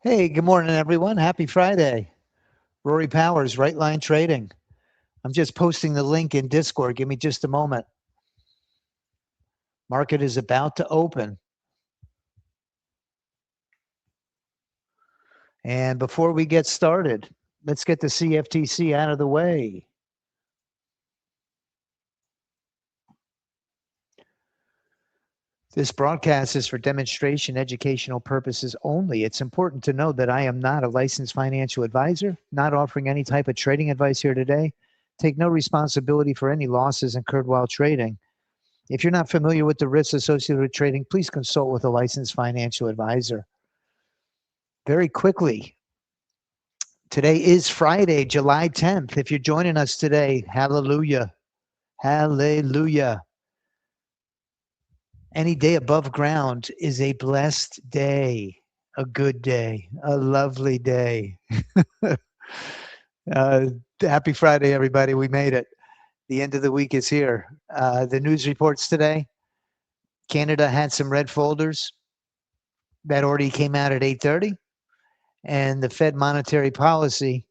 Hey, good morning, everyone. Happy Friday. Rory Powers, Right Line Trading. I'm just posting the link in Discord. Give me just a moment. Market is about to open. And before we get started, let's get the CFTC out of the way. This broadcast is for demonstration educational purposes only. It's important to note that I am not a licensed financial advisor, not offering any type of trading advice here today. Take no responsibility for any losses incurred while trading. If you're not familiar with the risks associated with trading, please consult with a licensed financial advisor. Very quickly, today is Friday, July 10th. If you're joining us today, hallelujah, hallelujah. Any day above ground is a blessed day, a good day, a lovely day. Happy Friday, everybody. We made it. The end of the week is here. The news reports today, Canada had some red folders that already came out at 8:30. And the Fed monetary policy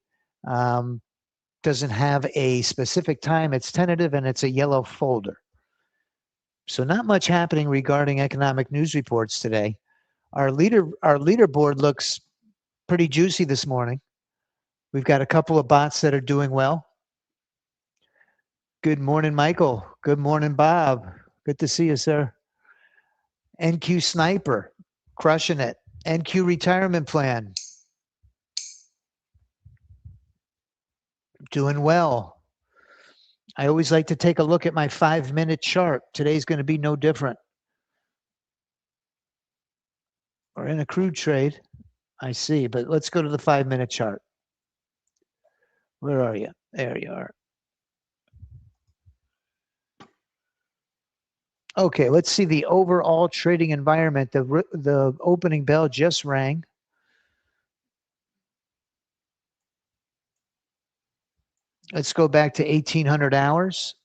doesn't have a specific time. It's tentative and it's a yellow folder. So not much happening regarding economic news reports today. Our leaderboard looks pretty juicy this morning. We've got a couple of bots that are doing well. Good morning, Michael. Good morning, Bob. Good to see you, sir. NQ Sniper, crushing it. NQ Retirement Plan, doing well. I always like to take a look at my 5-minute chart. Today's going to be no different. We're in a crude trade, I see, but let's go to the 5-minute chart. Where are you? There you are. Okay, let's see the overall trading environment. The opening bell just rang. Let's go back to 1800 hours.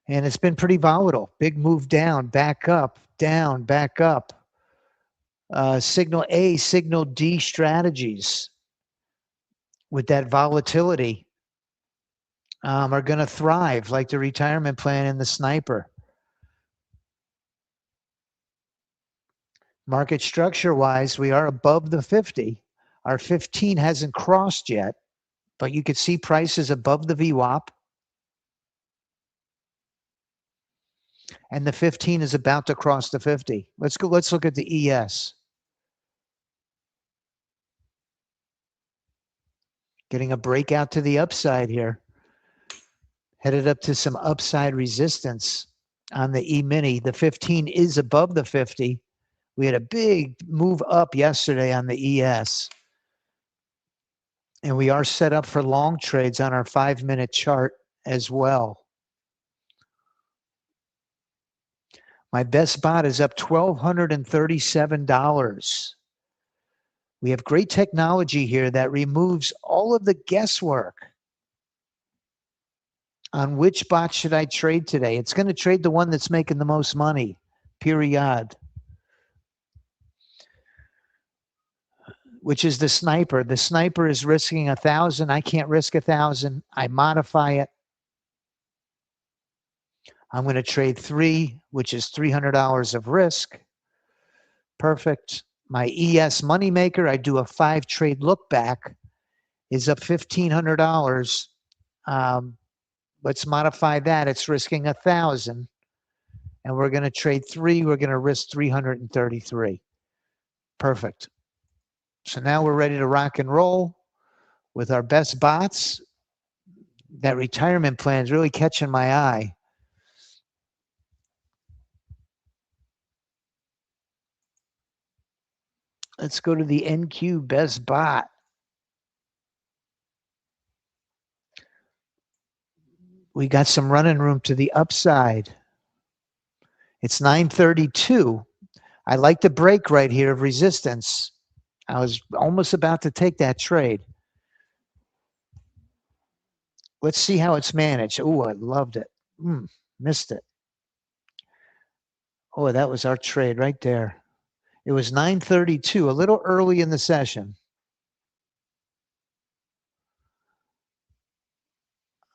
And it's been pretty volatile. Big move down, back up, down, back up. Signal A, signal D strategies with that volatility are going to thrive, like the retirement plan and the sniper. Market structure-wise, we are above the 50. Our 15 hasn't crossed yet, but you could see prices above the VWAP. And the 15 is about to cross the 50. Let's look at the ES. Getting a breakout to the upside here. Headed up to some upside resistance on the E-mini. The 15 is above the 50. We had a big move up yesterday on the ES. And we are set up for long trades on our 5-minute chart as well. My best spot is up $1,237. We have great technology here that removes all of the guesswork on which bot should I trade today. It's going to trade the one that's making the most money, period. Which is the sniper. The sniper is risking 1,000. I can't risk 1,000. I modify it. I'm going to trade 3, which is $300 of risk. Perfect. My ES moneymaker, I do a 5-trade look back, is up $1,500. Let's modify that. It's risking 1,000. And we're going to trade 3. We're going to risk 333. Perfect. So now we're ready to rock and roll with our best bots. That retirement plan is really catching my eye. Let's go to the NQ best bot. We got some running room to the upside. It's 932. I like the break right here of resistance. I was almost about to take that trade. Let's see how it's managed. Oh, I loved it. Missed it. Oh, that was our trade right there. It was 9:32, a little early in the session.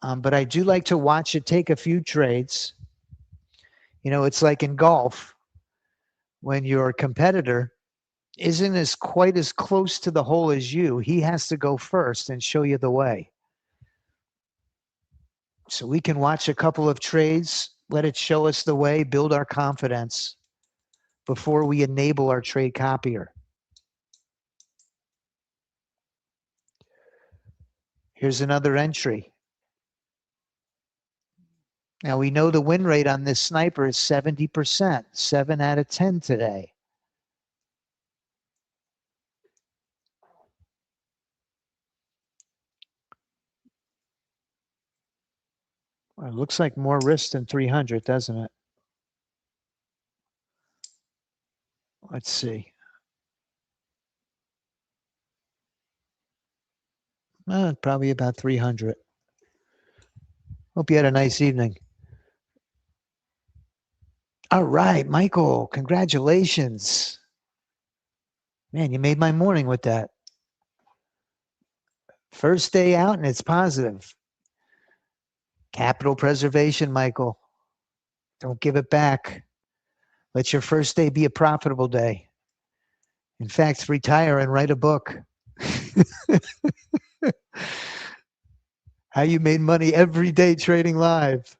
But I do like to watch it take a few trades. You know, it's like in golf, when your competitor isn't as quite as close to the hole as you, he has to go first and show you the way. So we can watch a couple of trades, let it show us the way, build our confidence before we enable our trade copier. Here's another entry. Now we know the win rate on this sniper is 70%, 7 out of 10 today. Well, it looks like more risk than 300, doesn't it? Let's see. Probably about 300. Hope you had a nice evening. All right, Michael, congratulations. Man, you made my morning with that. First day out and it's positive. Capital preservation, Michael. Don't give it back. Let your first day be a profitable day. In fact, retire and write a book. How you made money every day trading live.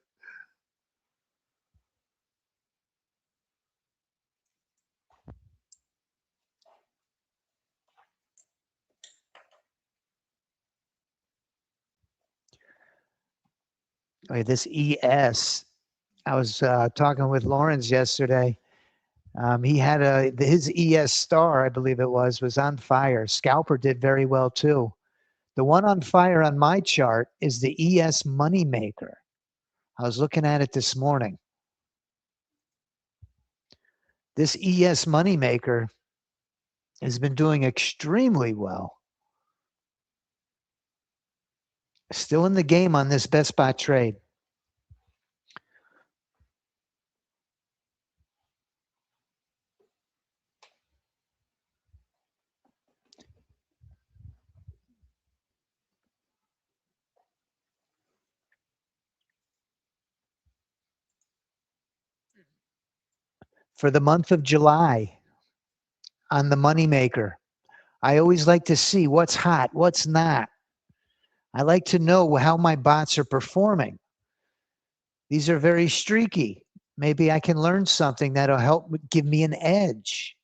Okay, this ES, I was talking with Lawrence yesterday. He had his ES star, I believe it was on fire. Scalper did very well too. The one on fire on my chart is the ES Moneymaker. I was looking at it this morning. This ES Moneymaker has been doing extremely well. Still in the game on this best spot trade. For the month of July on the Moneymaker, I always like to see what's hot, what's not. I like to know how my bots are performing. These are very streaky. Maybe I can learn something that'll help give me an edge.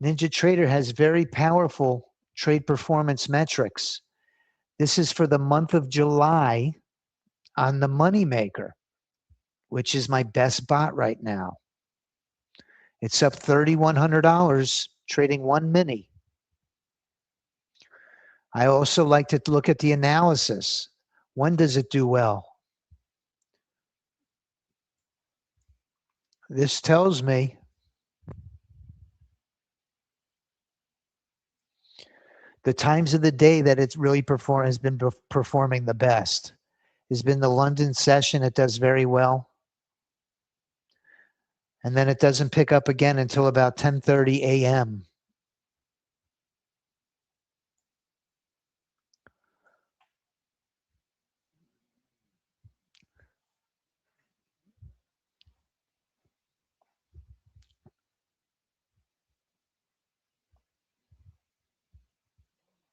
NinjaTrader has very powerful trade performance metrics. This is for the month of July on the Moneymaker, which is my best bot right now. It's up $3,100 trading one mini. I also like to look at the analysis. When does it do well? This tells me the times of the day that it's really has been performing the best. Has been the London session. It does very well. And then it doesn't pick up again until about 10:30 a.m.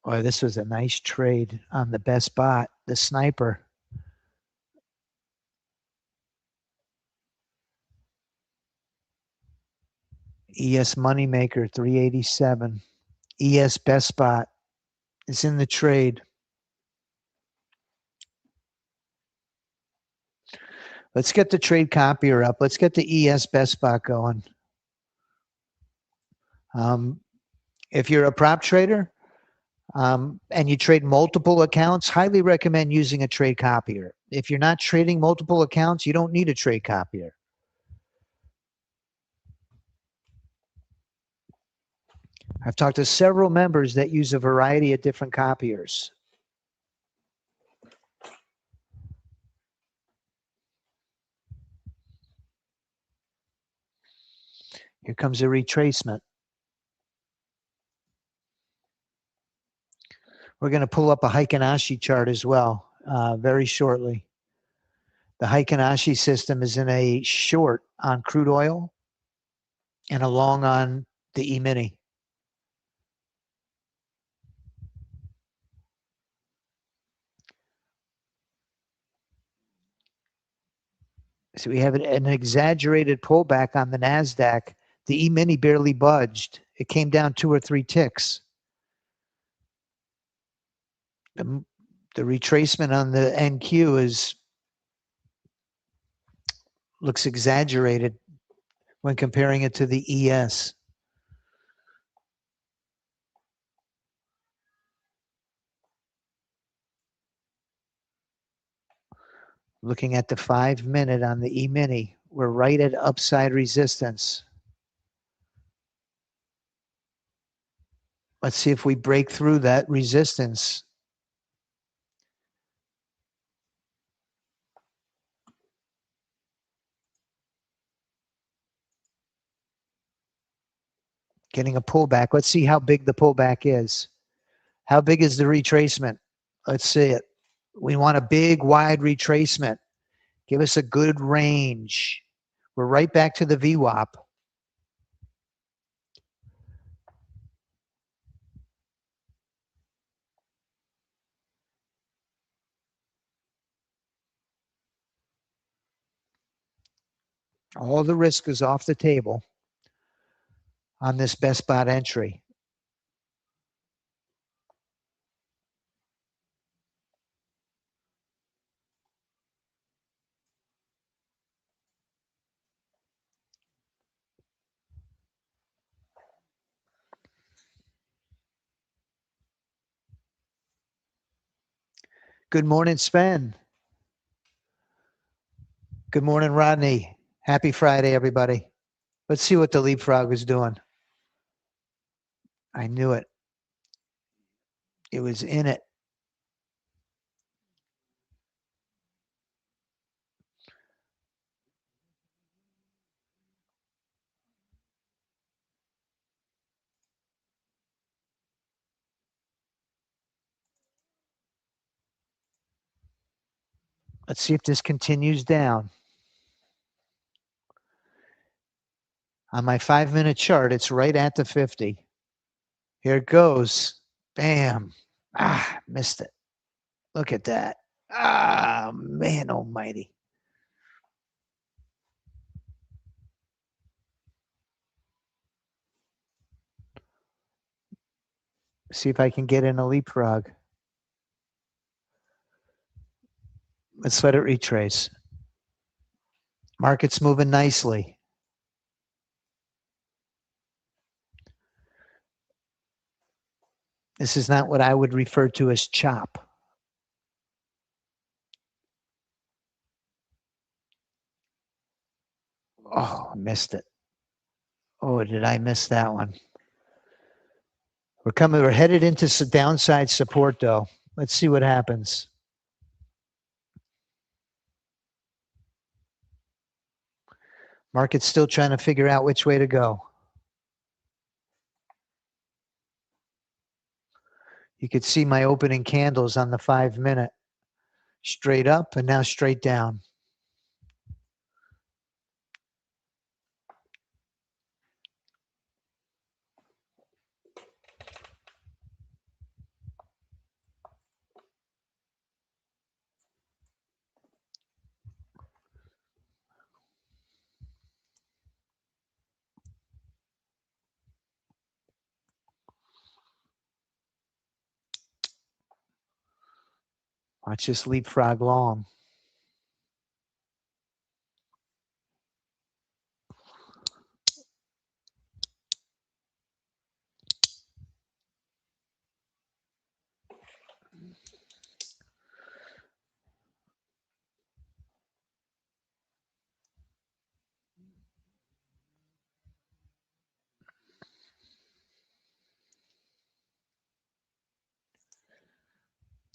Boy, this was a nice trade on the best bot, the sniper. ES Moneymaker 387. ES best spot is in the trade. Let's get the trade copier up. Let's get the ES best spot going. If you're a prop trader and you trade multiple accounts, highly recommend using a trade copier. If you're not trading multiple accounts, you don't need a trade copier. I've talked to several members that use a variety of different copiers. Here comes a retracement. We're going to pull up a Heikin-Ashi chart as well very shortly. The Heikin-Ashi system is in a short on crude oil and a long on the E-mini. So we have an exaggerated pullback on the NASDAQ. The E-mini barely budged. It came down 2 or 3 ticks. The retracement on the NQ looks exaggerated when comparing it to the ES. Looking at the 5-minute on the E-mini, we're right at upside resistance. Let's see if we break through that resistance. Getting a pullback. Let's see how big the pullback is. How big is the retracement? Let's see it. We want a big, wide retracement. Give us a good range. We're right back to the VWAP. All the risk is off the table on this best spot entry. Good morning, Sven. Good morning, Rodney. Happy Friday, everybody. Let's see what the leapfrog is doing. I knew it. It was in it. Let's see if this continues down. On my 5-minute chart, it's right at the 50. Here it goes. Bam. Ah, missed it. Look at that. Ah, man almighty. See if I can get in a leapfrog. Let's let it retrace. Market's moving nicely. This is not what I would refer to as chop. Oh, I missed it. Oh, did I miss that one? We're headed into some downside support though. Let's see what happens. Market's still trying to figure out which way to go. You could see my opening candles on the 5-minute. Straight up and now straight down. Watch this leapfrog long.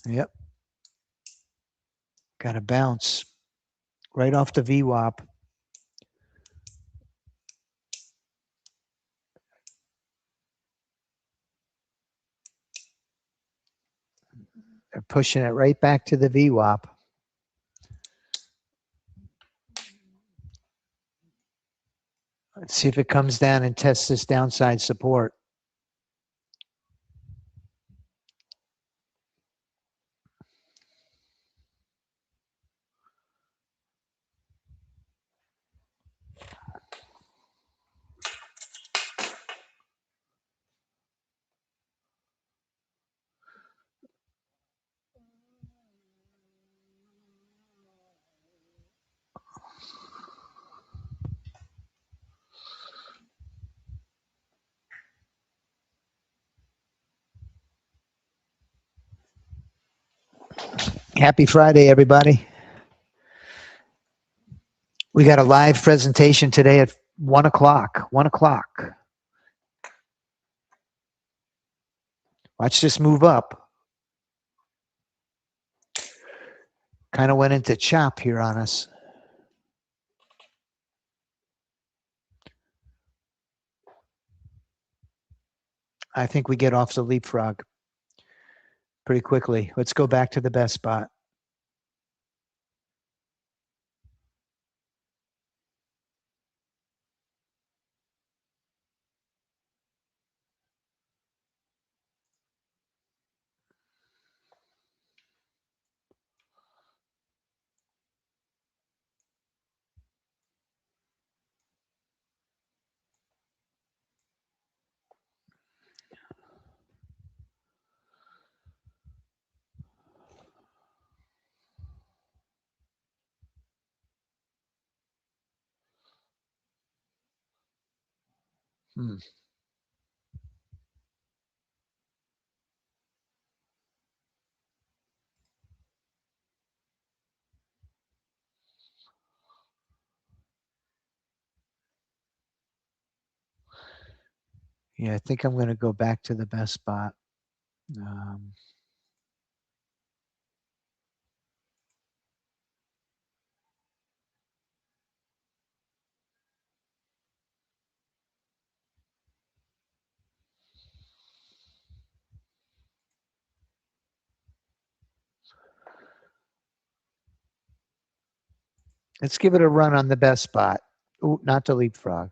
Yep. Got to bounce right off the VWAP. pushing it right back to the VWAP. Let's see if it comes down and tests this downside support. Happy Friday, everybody. We got a live presentation today at 1 o'clock. 1 o'clock. Watch this move up. Kind of went into chop here on us. I think we get off the leapfrog pretty quickly. Let's go back to the best spot. Yeah, I think I'm going to go back to the best spot. Let's give it a run on the best spot. Ooh, not the leapfrog.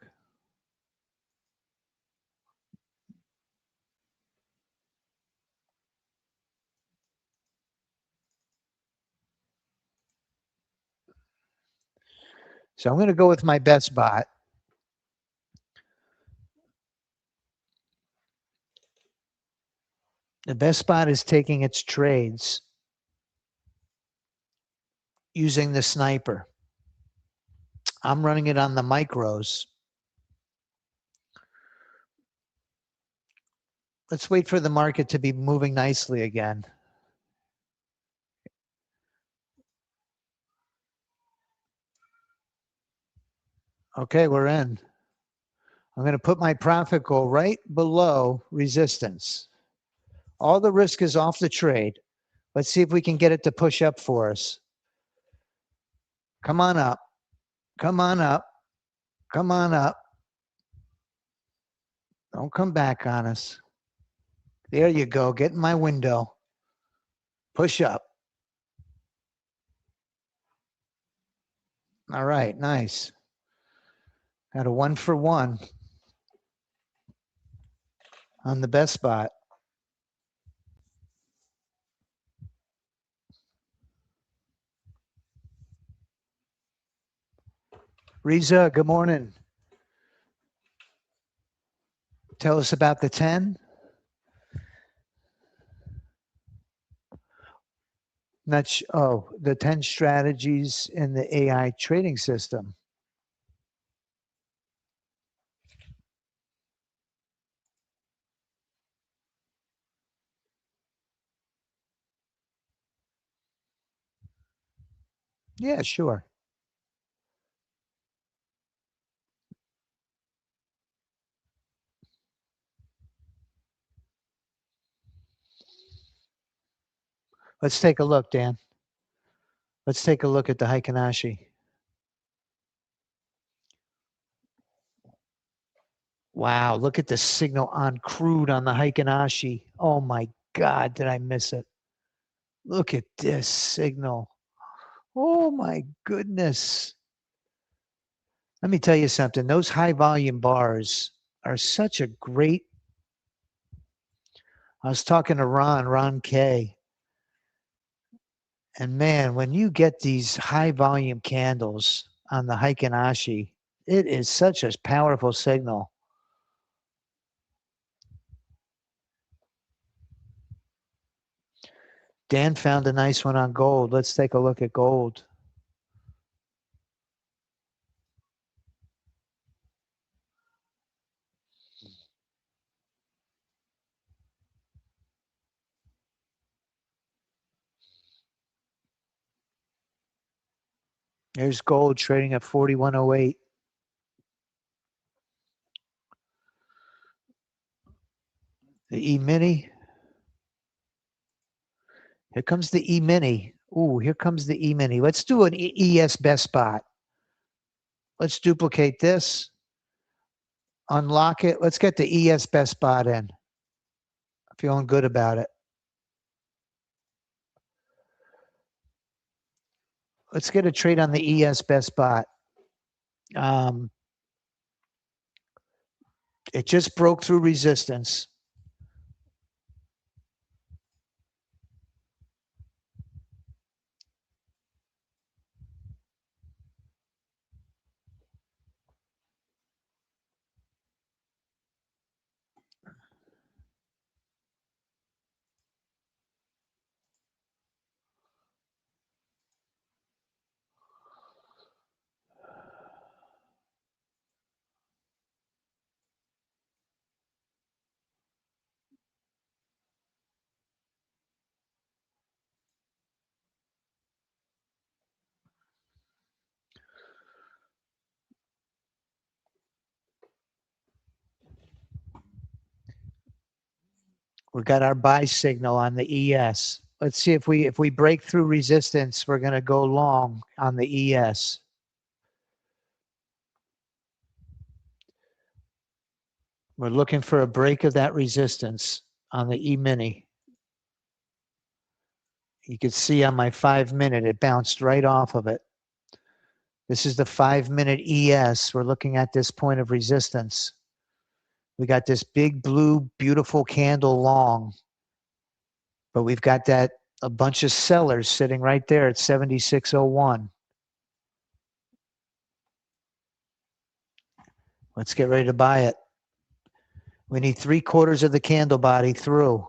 So I'm going to go with my best spot. The best spot is taking its trades using the sniper. I'm running it on the micros. Let's wait for the market to be moving nicely again. Okay, we're in. I'm going to put my profit goal right below resistance. All the risk is off the trade. Let's see if we can get it to push up for us. Come on up. Come on up. Come on up. Don't come back on us. There you go. Get in my window. Push up. All right, nice. Got a 1 for 1 on the best spot. Riza, good morning. Tell us about the 10. The 10 strategies in the AI trading system. Yeah, sure. Let's take a look, Dan. Let's take a look at the Heikinashi. Wow, look at the signal on crude on the Heikinashi. Oh my God, did I miss it? Look at this signal. Oh my goodness. Let me tell you something. Those high volume bars are such a great. I was talking to Ron K. And man, when you get these high volume candles on the Heikinashi, it is such a powerful signal. Dan found a nice one on gold. Let's take a look at gold. There's gold trading at 41.08. The E-mini. Here comes the E-mini. Ooh, here comes the E-mini. Let's do an ES best spot. Let's duplicate this. Unlock it. Let's get the ES best spot in. Feeling good about it. Let's get a trade on the ES best spot. It just broke through resistance. We got our buy signal on the ES. Let's see if we break through resistance, we're going to go long on the ES. We're looking for a break of that resistance on the E-mini. You can see on my 5-minute, it bounced right off of it. This is the 5-minute ES. We're looking at this point of resistance. We got this big blue, beautiful candle long, but we've got that a bunch of sellers sitting right there at 76.01. Let's get ready to buy it. We need 3/4 of the candle body through.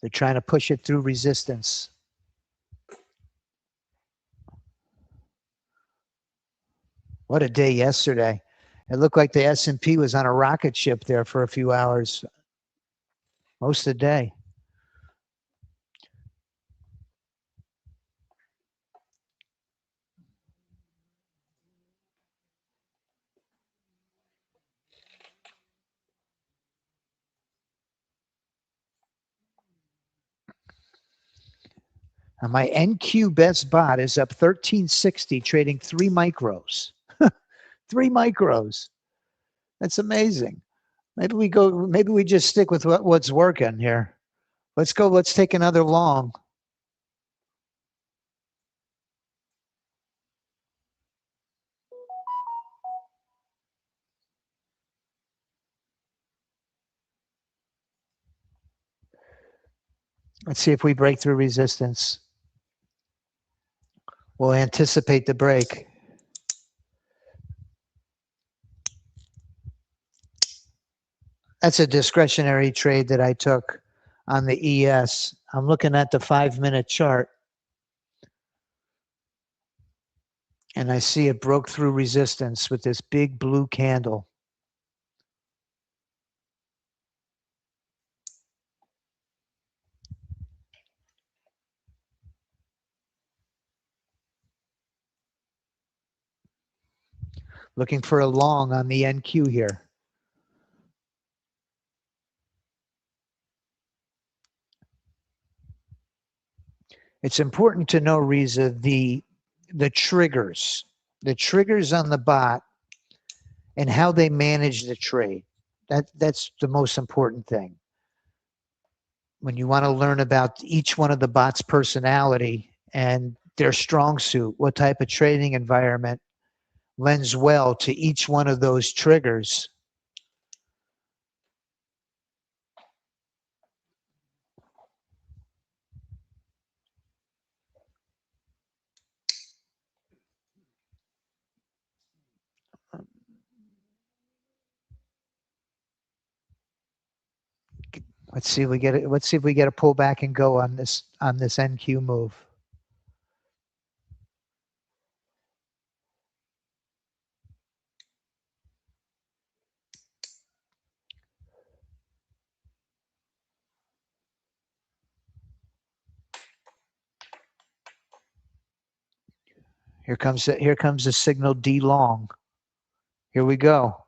They're trying to push it through resistance. What a day yesterday. It looked like the S&P was on a rocket ship there for a few hours, most of the day. And my NQ best bot is up 1360, trading 3 micros. 3 micros. That's amazing. Maybe we just stick with what's working here. Let's go. Let's take another long. Let's see if we break through resistance. We'll anticipate the break. That's a discretionary trade that I took on the ES. I'm looking at the 5-minute chart, and I see it broke through resistance with this big blue candle. Looking for a long on the NQ here. It's important to know, Riza, the triggers on the bot and how they manage the trade. That's the most important thing. When you want to learn about each one of the bot's personality and their strong suit, what type of trading environment lends well to each one of those triggers. Let's see if we get it. Let's see if we get a pull back and go on this NQ move. Here comes the signal D long. Here we go.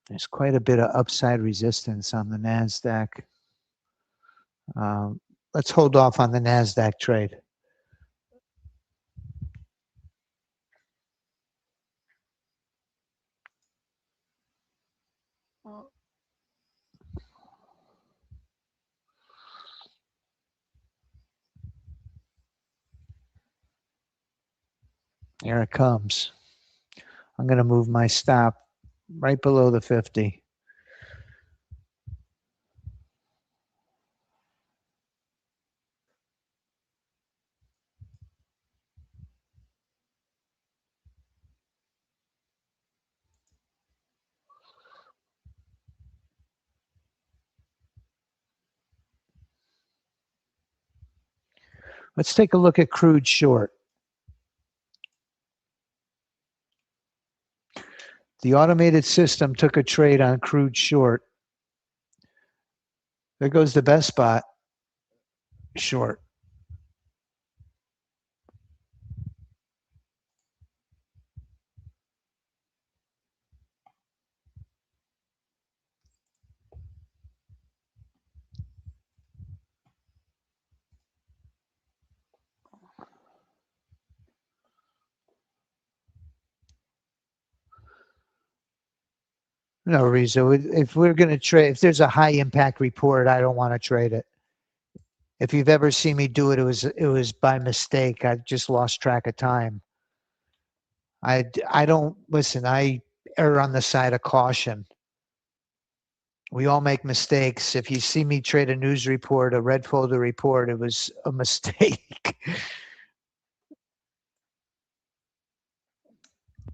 There's quite a bit of upside resistance on the NASDAQ. Let's hold off on the NASDAQ trade. Here it comes. I'm going to move my stop right below the 50. Let's take a look at crude short. The automated system took a trade on crude short. There goes the best spot, short. No, Rizzo, if we're going to trade, if there's a high impact report, I don't want to trade it. If you've ever seen me do it, it was by mistake. I just lost track of time. I don't, listen, I err on the side of caution. We all make mistakes. If you see me trade a news report, a red folder report, it was a mistake.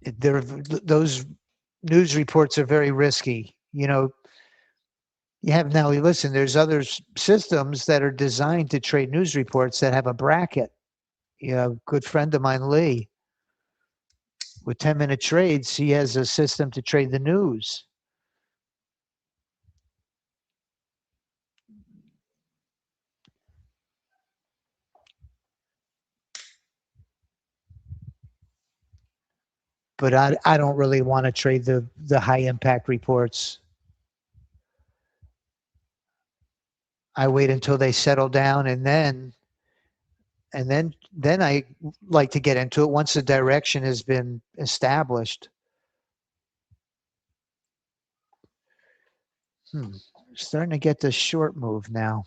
Those news reports are very risky. You know, you have now, listen, there's other systems that are designed to trade news reports that have a bracket. You know, a good friend of mine, Lee, with 10-minute trades, he has a system to trade the news. But I don't really want to trade the high impact reports. I wait until they settle down and then I like to get into it once the direction has been established. Starting to get this short move now.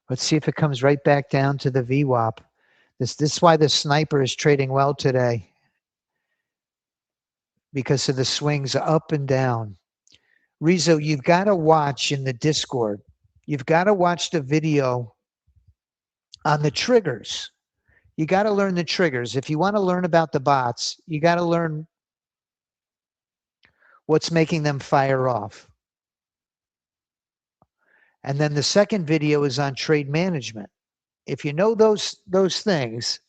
Let's see if it comes right back down to the VWAP. This is why the sniper is trading well today, because of the swings up and down. Rizzo, you've got to watch in the Discord. You've got to watch the video on the triggers. You got to learn the triggers. If you want to learn about the bots, you got to learn What's making them fire off? And then the second video is on trade management. If you know those things,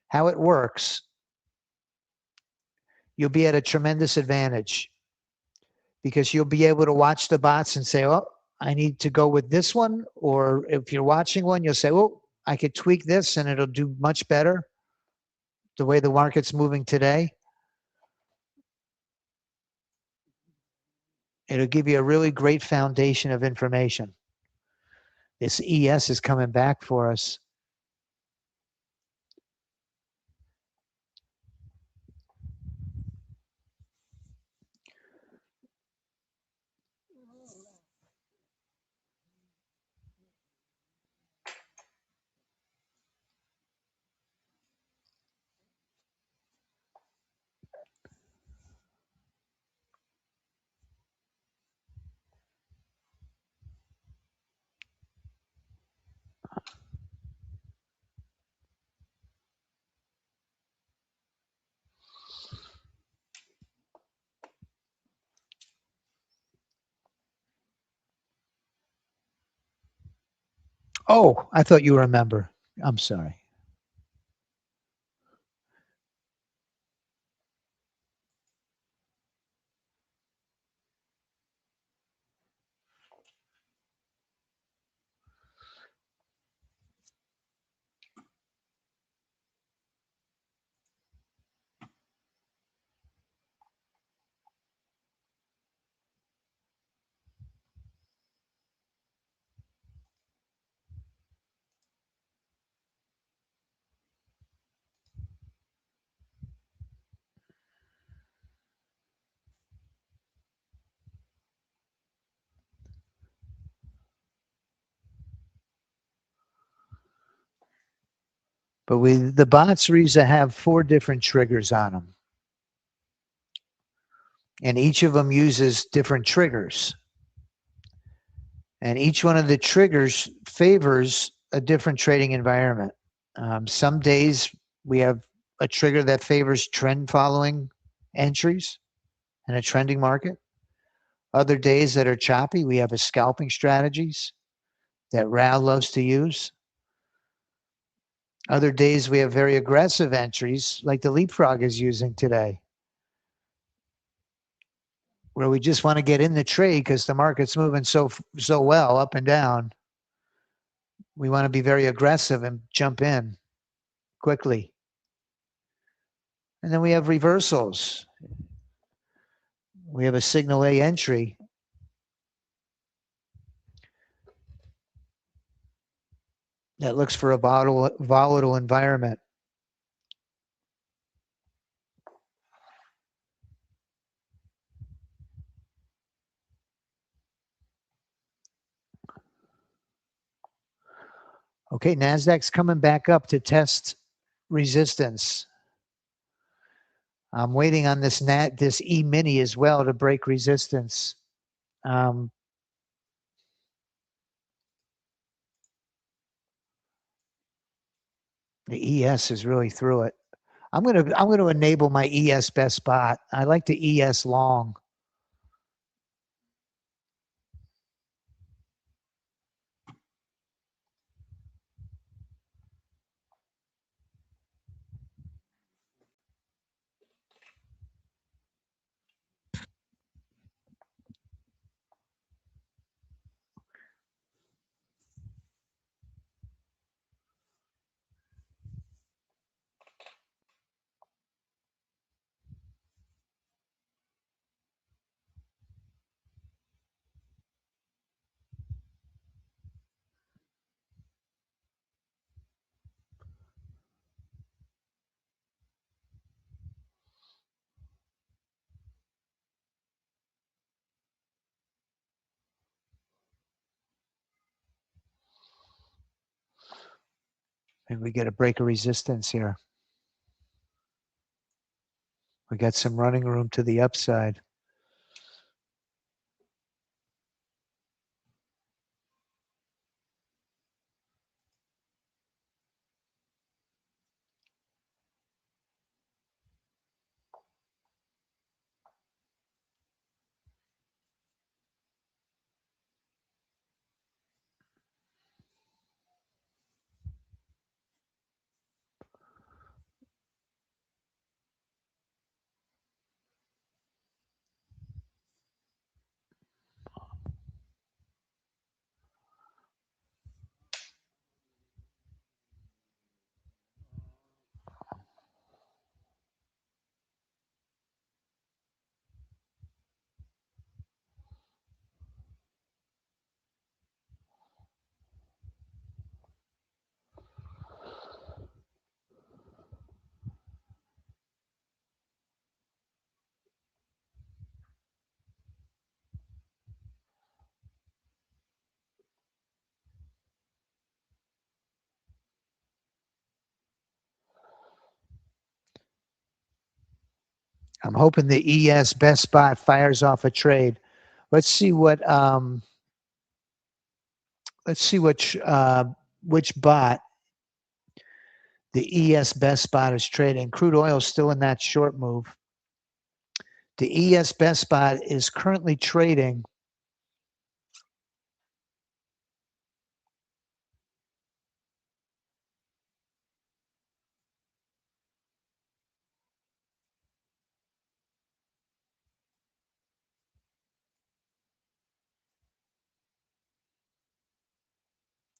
how it works, you'll be at a tremendous advantage because you'll be able to watch the bots and say, oh, I need to go with this one. Or if you're watching one, you'll say, oh, I could tweak this and it'll do much better the way the market's moving today. It'll give you a really great foundation of information. This ES is coming back for us. Oh, I thought you were a member. I'm sorry. But the bots Risa have 4 different triggers on them. And each of them uses different triggers. And each one of the triggers favors a different trading environment. Some days we have a trigger that favors trend following entries in a trending market. Other days that are choppy, we have a scalping strategies that Rao loves to use. Other days we have very aggressive entries like the leapfrog is using today, where we just want to get in the trade because the market's moving so well up and down. We want to be very aggressive and jump in quickly. And then we have reversals. We have a signal A entry. That looks for a volatile environment. Okay, NASDAQ's coming back up to test resistance. I'm waiting on this E-mini as well to break resistance. The ES is really through it. I'm gonna enable my ES best spot. I like the ES long. And we get a break of resistance here. We got some running room to the upside. I'm hoping the ES Best Spot fires off a trade. Let's see what which bot the ES Best Spot is trading. Crude oil is still in that short move. The ES Best Spot is currently trading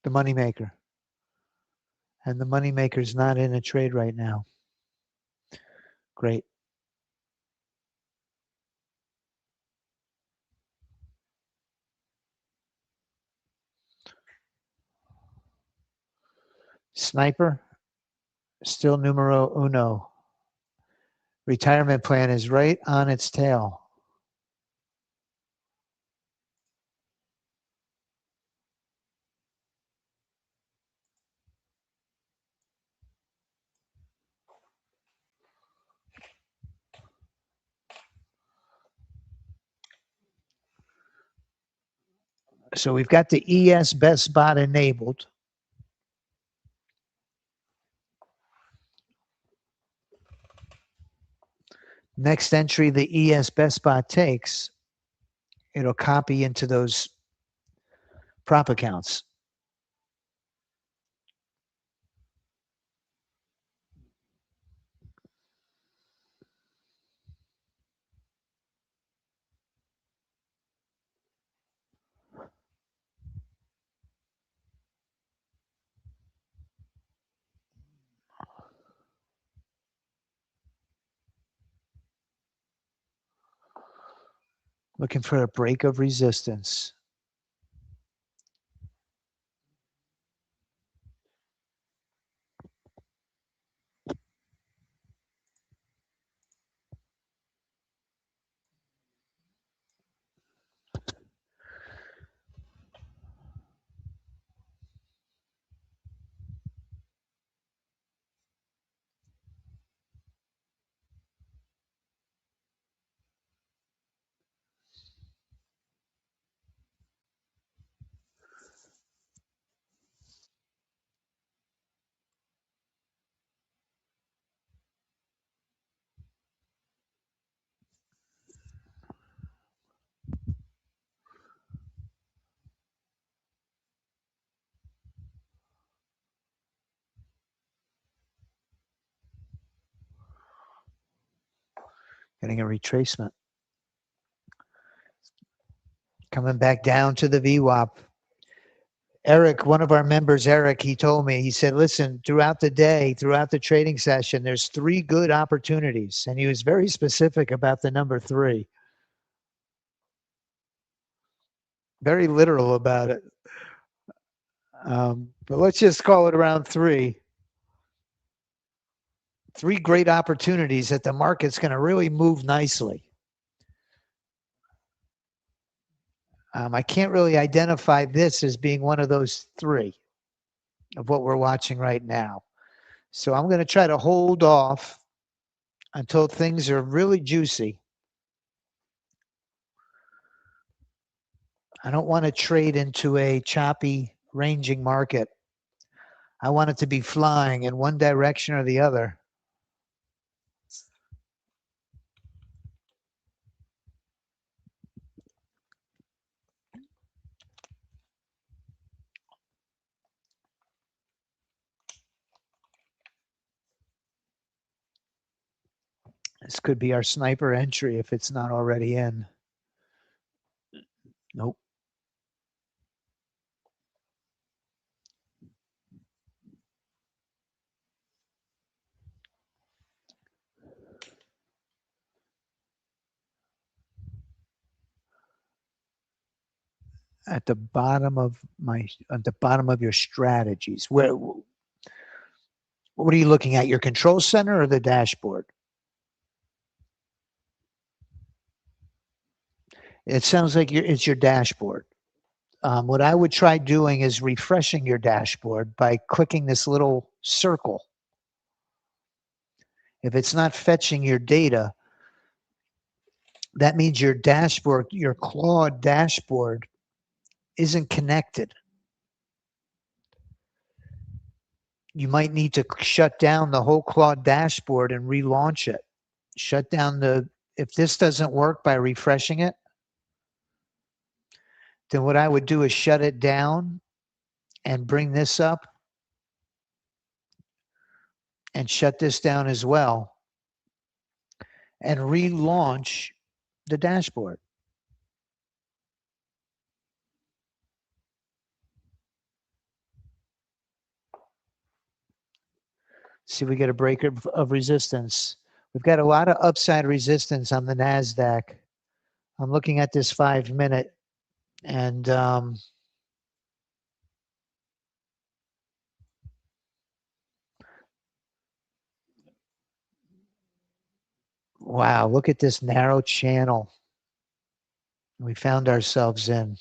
the moneymaker. And the moneymaker's not in a trade right now. Great. Sniper, still numero uno. Retirement plan is right on its tail. So we've got the ES Best Spot enabled. Next entry the ES Best Spot takes, it'll copy into those prop accounts. Looking for a break of resistance. Getting a retracement. Coming back down to the VWAP. Eric, one of our members, Eric, he told me, he said, listen, throughout the day, throughout the trading session, there's 3 good opportunities. And he was very specific about the number 3. Very literal about it. But let's just call it around 3. 3 great opportunities that the market's going to really move nicely. I can't really identify this as being one of those 3 of what we're watching right now. So I'm going to try to hold off until things are really juicy. I don't want to trade into a choppy, ranging market. I want it to be flying in one direction or the other. This could be our sniper entry if it's not already in. Nope. At the bottom of your strategies, what are you looking at? Your control center or the dashboard? It sounds like it's your dashboard. What I would try doing is refreshing your dashboard by clicking this little circle. If it's not fetching your data, That means your dashboard, your Claude dashboard, isn't connected. You might need to shut down the whole Claude dashboard and relaunch it. Shut down if this doesn't work by refreshing it, then what I would do is shut it down and bring this up and shut this down as well and relaunch the dashboard. See, we get a break of resistance. We've got a lot of upside resistance on the NASDAQ. I'm looking at this 5-minute and wow, look at this narrow channel we found ourselves in.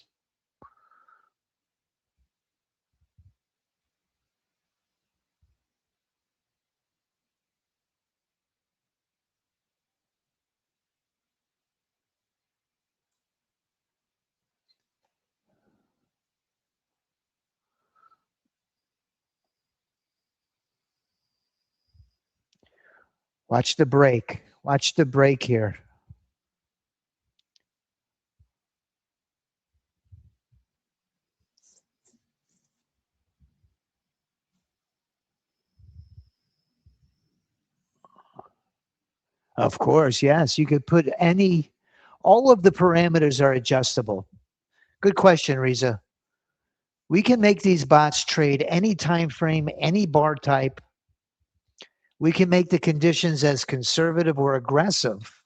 Watch the break. Watch the break here. Of course, yes. You could put all of the parameters are adjustable. Good question, Riza. We can make these bots trade any time frame, any bar type. We can make the conditions as conservative or aggressive,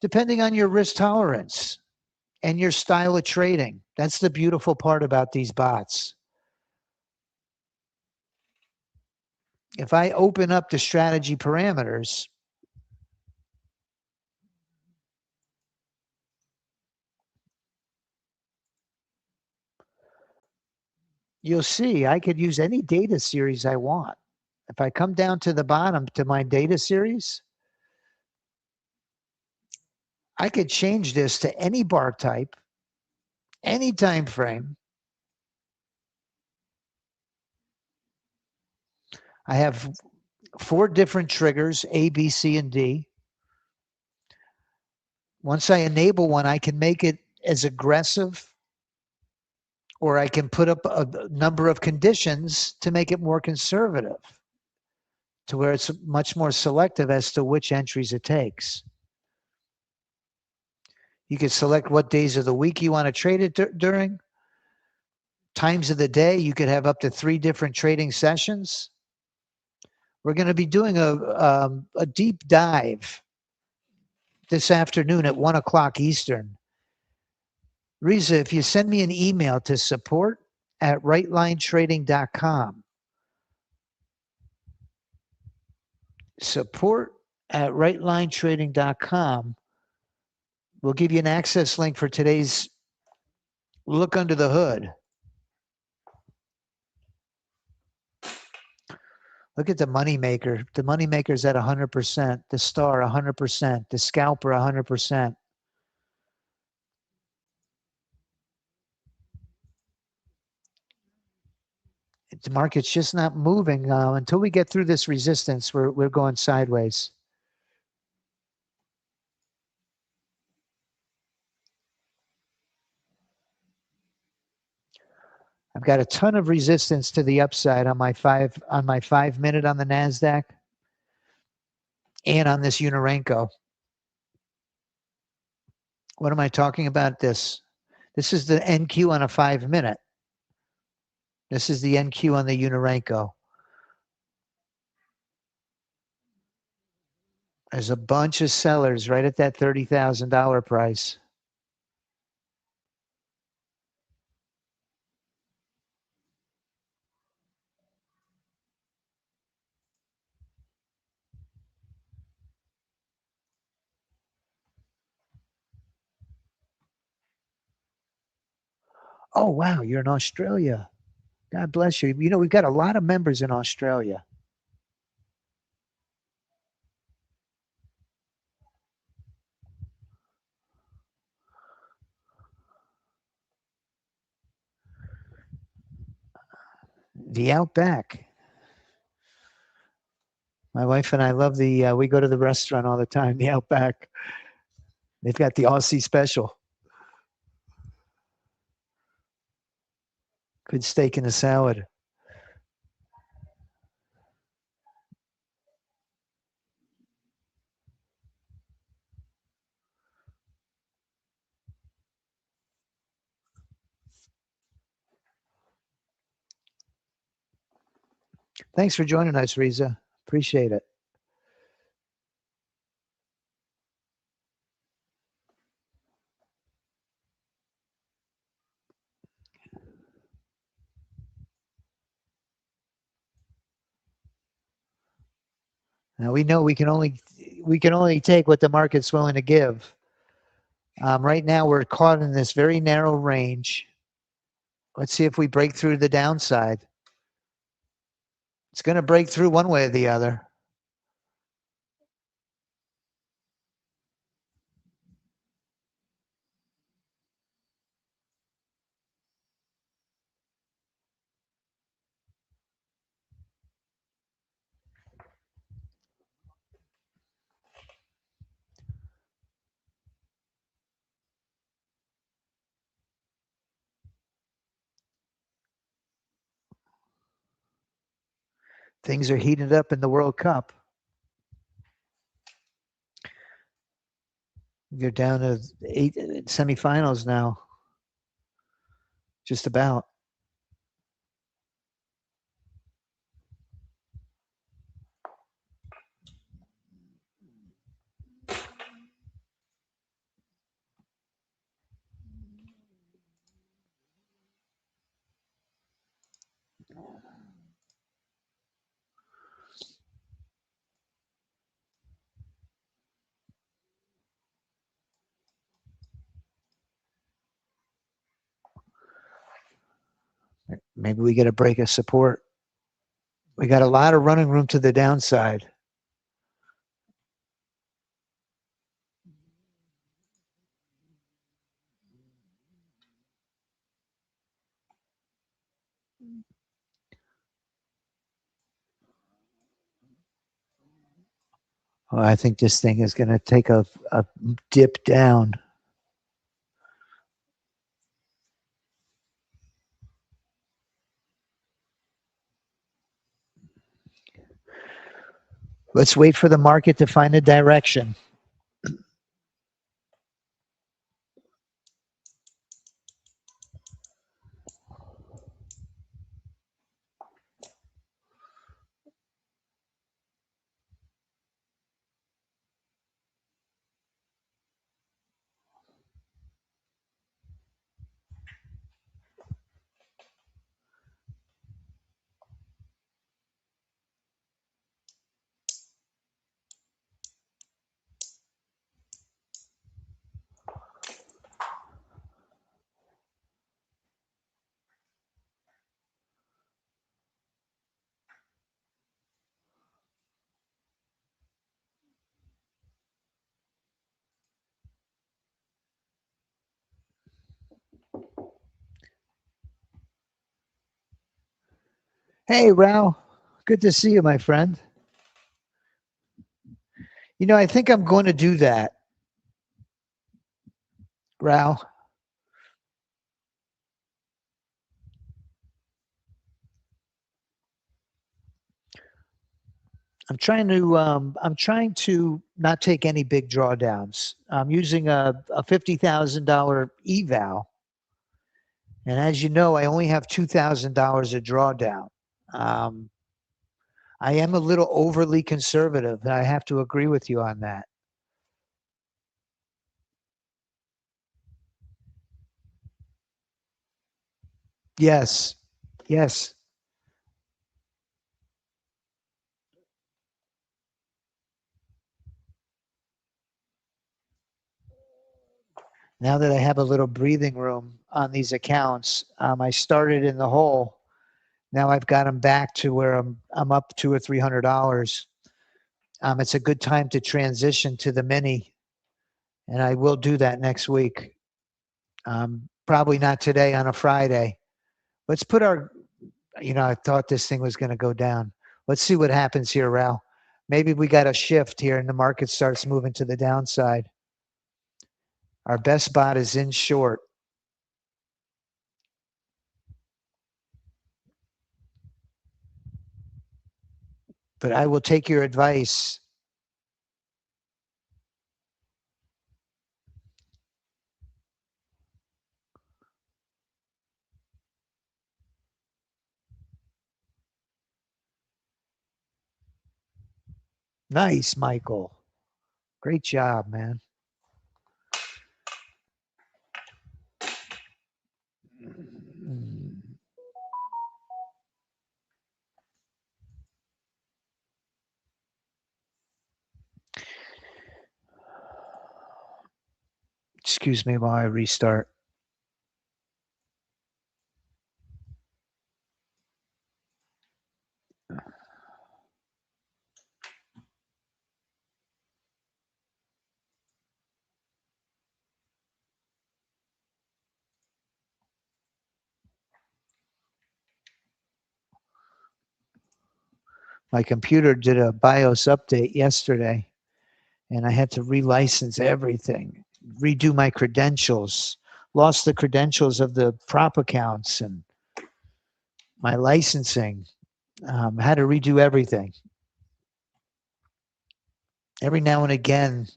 depending on your risk tolerance and your style of trading. That's the beautiful part about these bots. If I open up the strategy parameters, you'll see I could use any data series I want. If I come down to the bottom to my data series, I could change this to any bar type, any time frame. I have 4 different triggers, A, B, C, and D. Once I enable one, I can make it as aggressive, or I can put up a number of conditions to make it more conservative, to where it's much more selective as to which entries it takes. You can select what days of the week you want to trade it during, times of the day. You could have up to 3 different trading sessions. We're going to be doing a deep dive this afternoon at 1 o'clock Eastern. Riza, if you send me an email to support@rightlinetrading.com, support@rightlinetrading.com, we'll give you an access link for today's look under the hood. Look at the moneymaker. The moneymaker's at 100%, the star 100%, the scalper 100%. The market's just not moving until we get through this resistance. We're going sideways. I've got a ton of resistance to the upside on my 5-minute on the NASDAQ and on this Unarenko. What am I talking about? This is the NQ on a 5-minute. This is the NQ on the Unarenko. There's a bunch of sellers right at that $30,000 price. Oh, wow, you're in Australia. God bless you. You know, we've got a lot of members in Australia. The Outback. My wife and I love the, we go to the restaurant all the time, the Outback. They've got the Aussie special. Good steak and a salad. Thanks for joining us, Riza. Appreciate it. Now we know we can only take what the market's willing to give. Right now we're caught in this very narrow range. Let's see if we break through the downside. It's going to break through one way or the other. Things are heated up in the World Cup. They're down to 8 semifinals now. Just about. Maybe we get a break of support. We got a lot of running room to the downside. Oh, I think this thing is going to take a dip down. Let's wait for the market to find a direction. Hey, Rao. Good to see you, my friend. You know, I think I'm going to do that. Rao. I'm trying to not take any big drawdowns. I'm using a $50,000 eval. And as you know, I only have $2,000 of drawdown. I am a little overly conservative, and I have to agree with you on that. Yes. Yes. Now that I have a little breathing room on these accounts, I started in the hole. Now I've got them back to where I'm up $200 or $300. It's a good time to transition to the mini, and I will do that next week. Probably not today on a Friday. Let's put our You know, I thought this thing was going to go down. Let's see what happens here, Rao. Maybe we got a shift here and the market starts moving to the downside. Our best spot is in short. But I will take your advice. Nice, Michael. Great job, man. Excuse me while I restart. My computer did a BIOS update yesterday, and I had to relicense everything, redo my credentials, lost the credentials of the prop accounts and my licensing. Had to redo everything. Every now and again,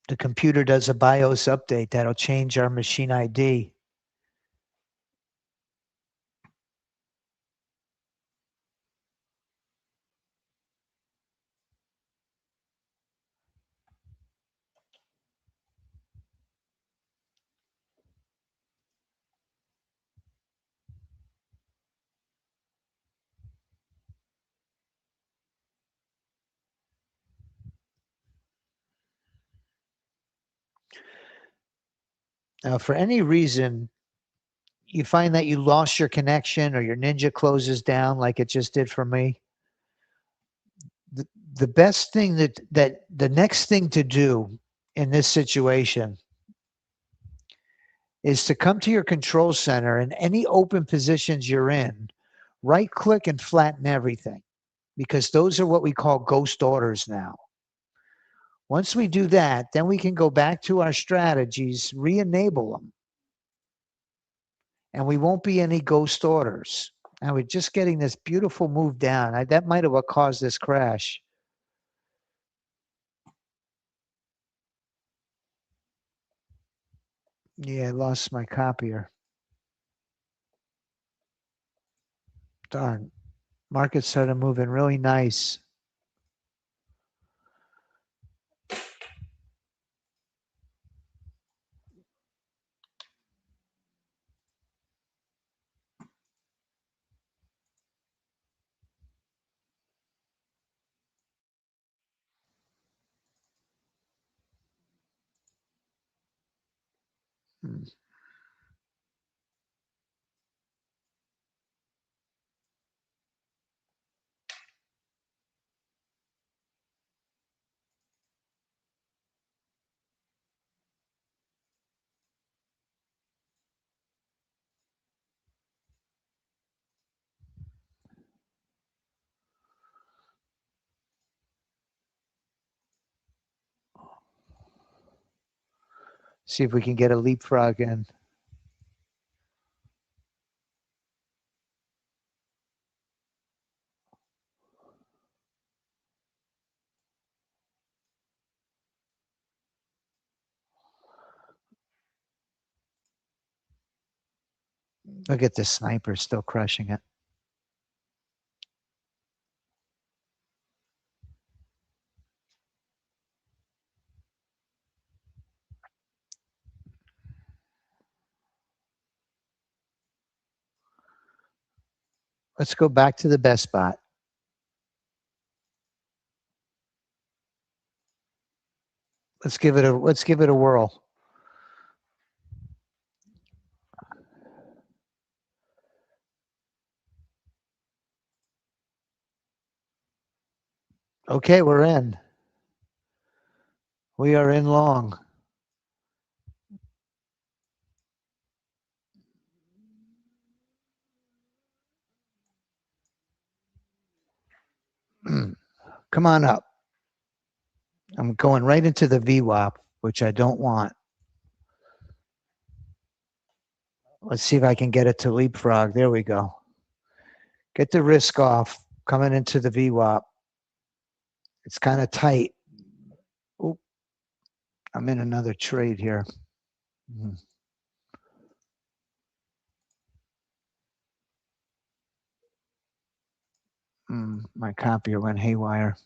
the computer does a BIOS update that'll change our machine ID. Now, for any reason, you find that you lost your connection or your Ninja closes down like it just did for me, the best thing that the next thing to do in this situation is to come to your control center and any open positions you're in, right click and flatten everything, because those are what we call ghost orders now. Once we do that, then we can go back to our strategies, re-enable them, and we won't be any ghost orders. And we're just getting this beautiful move down. That might have what caused this crash. Yeah, I lost my copier. Darn. Market started moving really nice. Hmm. See if we can get a leapfrog in. Look at the sniper still crushing it. Let's go back to the best spot. Let's give it a whirl. Okay, we're in. We are in long. Come on up. I'm going right into the VWAP, which I don't want. Let's see if I can get it to leapfrog. There we go. Get the risk off coming into the VWAP. It's kind of tight. Oop. I'm in another trade here. My copier went haywire.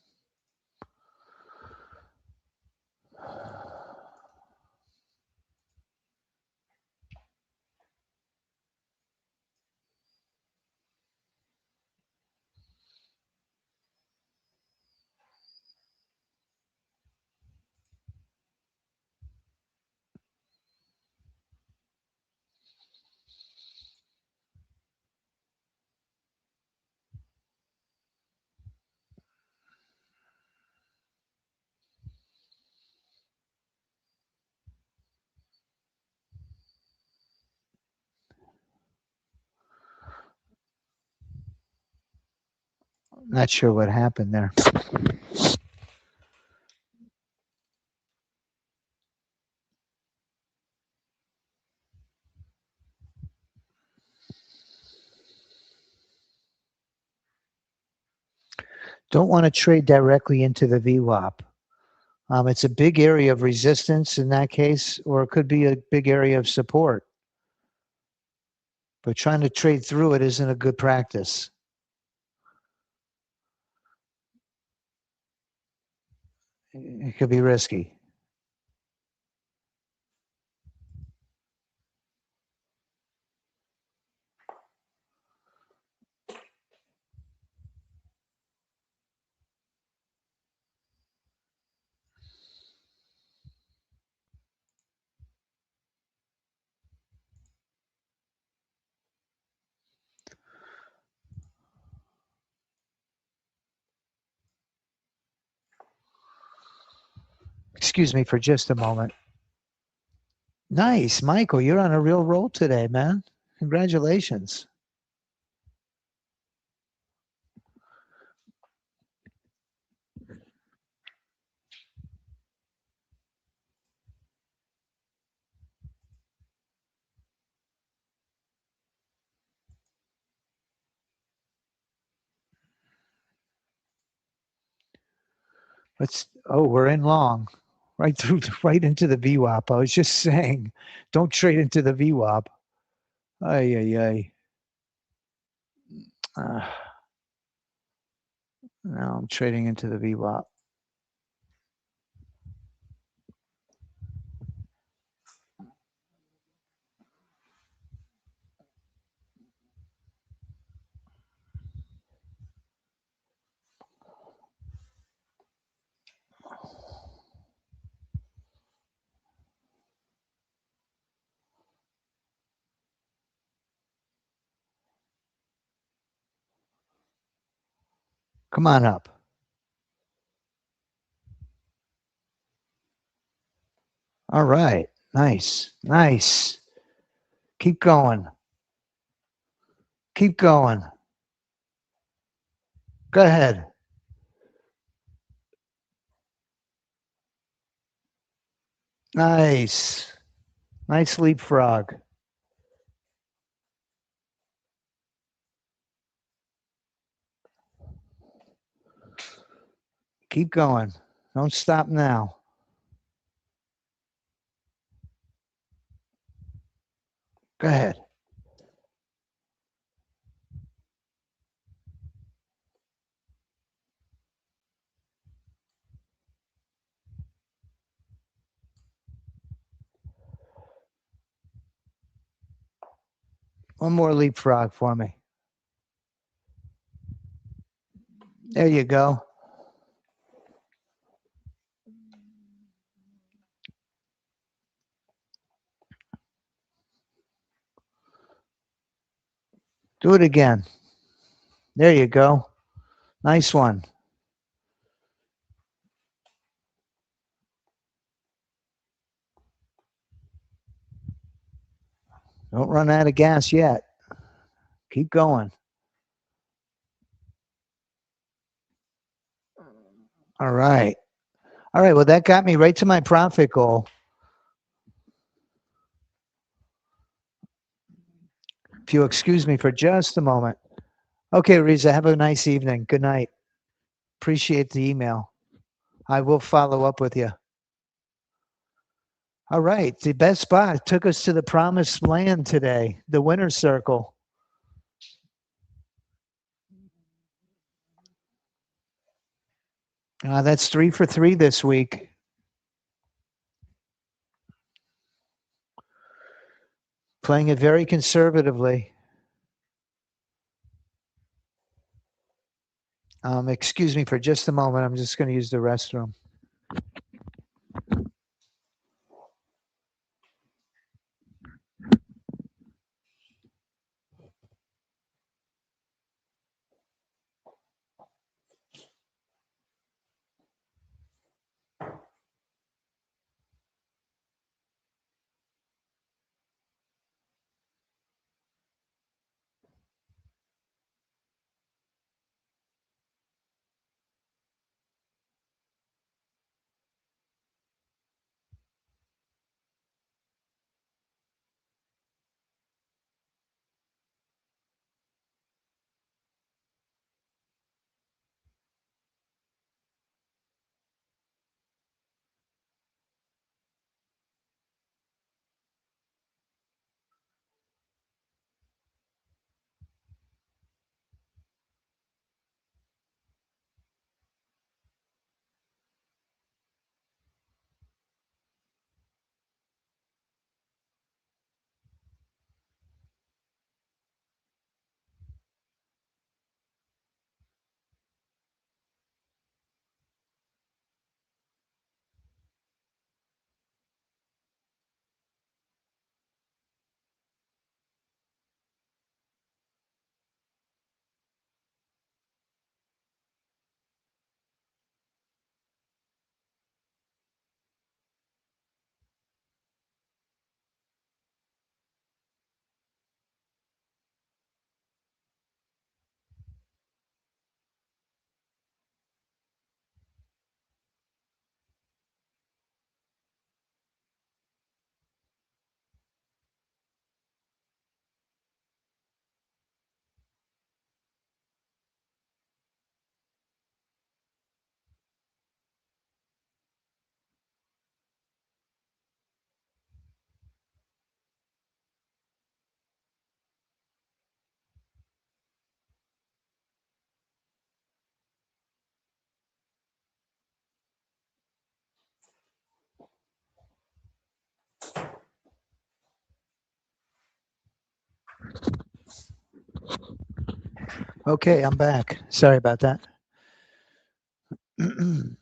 Not sure what happened there. Don't want to trade directly into the VWAP. It's a big area of resistance in that case, or it could be a big area of support. But trying to trade through it isn't a good practice. It could be risky. Excuse me for just a moment. Nice, Michael, you're on a real roll today, man. Congratulations. We're in long. Right into the VWAP. I was just saying, don't trade into the VWAP. Ay, ay, ay. Now I'm trading into the VWAP. Come on up. All right. Nice. Nice. Keep going. Keep going. Go ahead. Nice. Nice leapfrog. Keep going. Don't stop now. Go ahead. One more leapfrog for me. There you go. Do it again. There you go. Nice one. Don't run out of gas yet. Keep going. All right. All right. Well, that got me right to my profit goal. If you'll excuse me for just a moment. Okay, Riza, have a nice evening. Good night. Appreciate the email. I will follow up with you. All right. The best spot took us to the promised land today, the winner's circle. That's 3 for 3 this week. Playing it very conservatively. Excuse me for just a moment. I'm just going to use the restroom. Okay, I'm back. Sorry about that. Look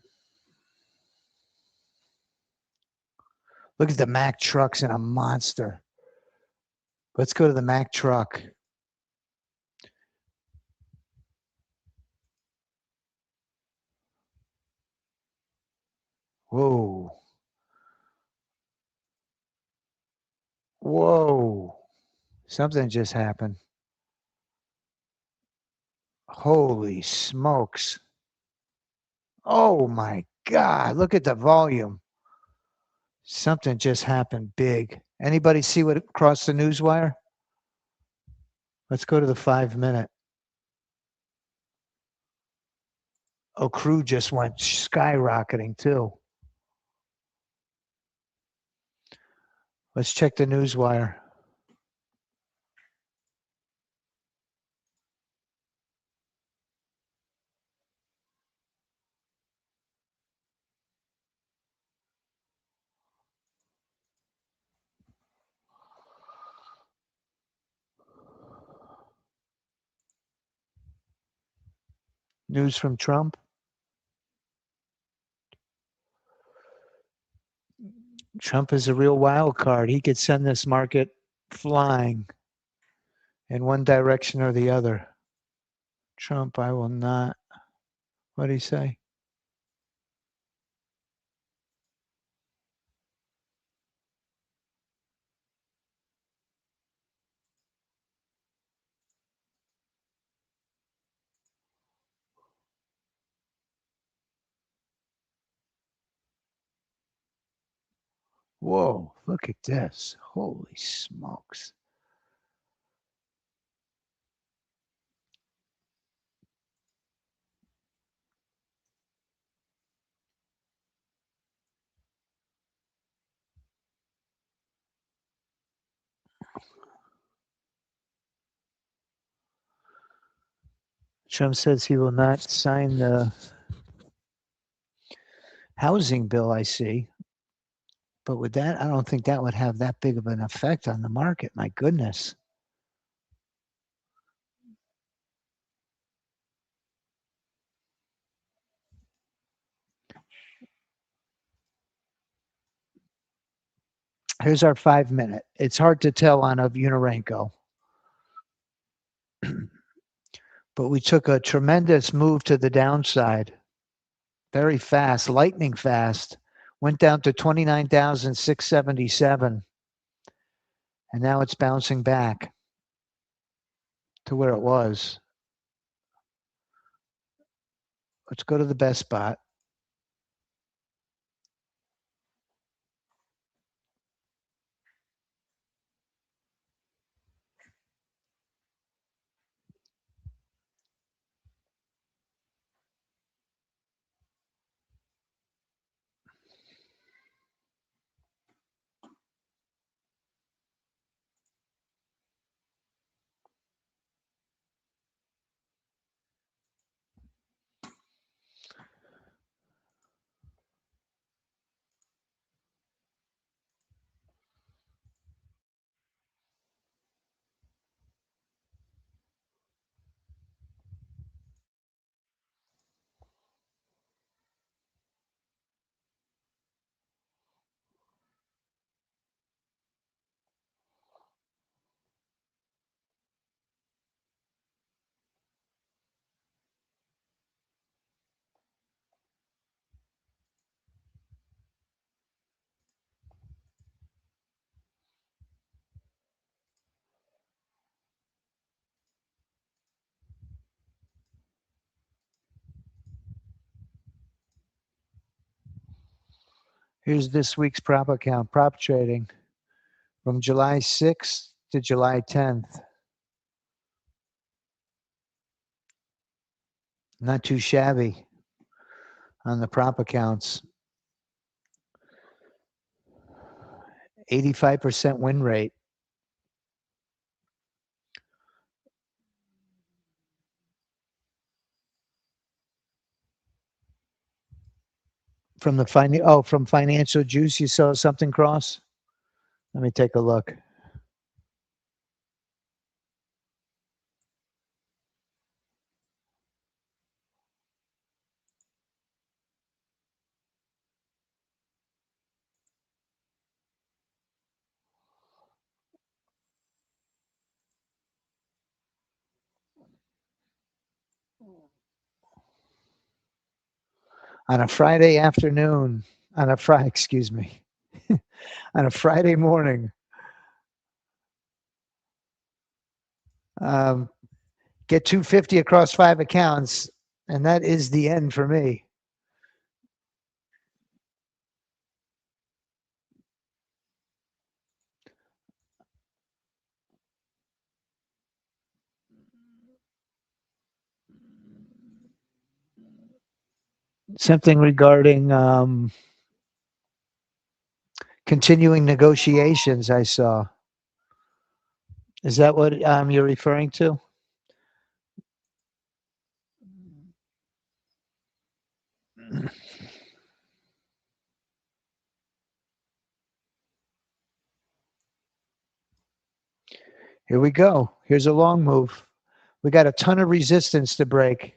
at the Mack trucks in a monster. Let's go to the Mack truck. Whoa. Whoa. Something just happened. Holy smokes. Oh my God. Look at the volume. Something just happened big. Anybody see what crossed the news wire? Let's go to the 5-minute. Oh, crude just went skyrocketing too. Let's check the news wire. News from Trump. Trump is a real wild card. He could send this market flying in one direction or the other. Trump, I will not. What did he say? Whoa, look at this. Holy smokes. Trump says he will not sign the housing bill, I see. But with that, I don't think that would have that big of an effect on the market. My goodness. Here's our 5 minute. It's hard to tell on a Unarenko. But we took a tremendous move to the downside. Very fast, lightning fast. Went down to 29,677. And now it's bouncing back to where it was. Let's go to the best spot. Here's this week's prop account, prop trading from July 6th to July 10th. Not too shabby on the prop accounts. 85% win rate. From the from Financial Juice, you saw something cross? Let me take a look. On a Friday afternoon, on a Friday, excuse me, on a Friday morning, get 250 across 5 accounts, and that is the end for me. Something regarding continuing negotiations, I saw. Is that what you're referring to? Here we go. Here's a long move. We got a ton of resistance to break.